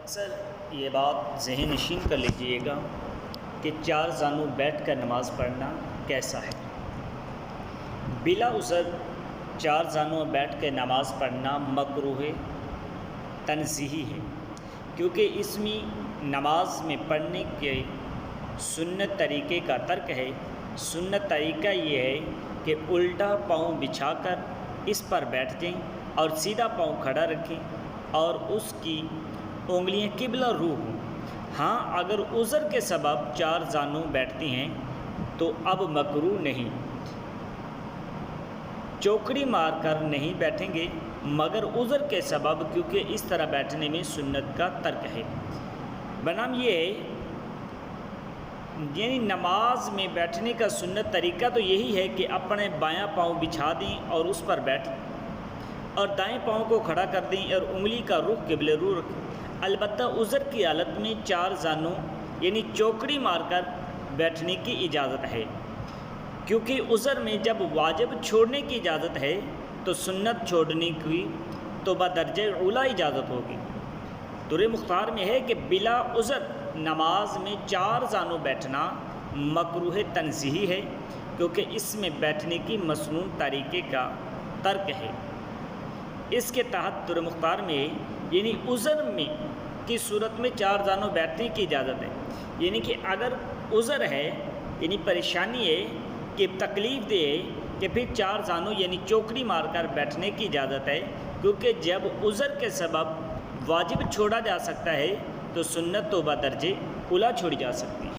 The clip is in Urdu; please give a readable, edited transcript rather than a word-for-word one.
اکثر یہ بات ذہن نشین کر لیجئے گا کہ چار زانوں بیٹھ کر نماز پڑھنا کیسا ہے۔ بلا عذر چار زانوں بیٹھ کر نماز پڑھنا مکروہ تنزیہی ہے، کیونکہ اس میں نماز میں پڑھنے کے سنت طریقے کا ترک ہے۔ سنت طریقہ یہ ہے کہ الٹا پاؤں بچھا کر اس پر بیٹھ جائیں اور سیدھا پاؤں کھڑا رکھیں اور اس کی انگلیاں قبلہ رو ہوں۔ ہاں، اگر عذر کے سبب چار زانوں بیٹھتی ہیں تو اب مکروہ نہیں، چوکڑی مار کر نہیں بیٹھیں گے، مگر عذر کے سبب، کیونکہ اس طرح بیٹھنے میں سنت کا ترک ہے۔ بنام یہ ہے، یعنی نماز میں بیٹھنے کا سنت طریقہ تو یہی ہے کہ اپنے بایاں پاؤں بچھا دیں اور اس پر بیٹھیں اور دائیں پاؤں کو کھڑا کر دیں اور انگلی کا رخ قبلہ رو رکھیں۔ البتہ عذر کی حالت میں چار زانوں یعنی چوکڑی مار کر بیٹھنے کی اجازت ہے، کیونکہ عذر میں جب واجب چھوڑنے کی اجازت ہے تو سنت چھوڑنے کی تو بدرجہ اولیٰ اجازت ہوگی۔ در مختار میں ہے کہ بلا عذر نماز میں چار زانوں بیٹھنا مکروہ تنزیہی ہے، کیونکہ اس میں بیٹھنے کی مسنون طریقے کا ترک ہے۔ اس کے تحت در مختار میں یعنی عذر میں کی صورت میں چار زانوں بیٹھنے کی اجازت ہے، یعنی کہ اگر عذر ہے یعنی پریشانی ہے کہ تکلیف دہ ہے کہ پھر چار زانوں یعنی چوکڑی مار کر بیٹھنے کی اجازت ہے، کیونکہ جب عذر کے سبب واجب چھوڑا جا سکتا ہے تو سنت تو بدرجہ اولیٰ چھوڑی جا سکتی ہے۔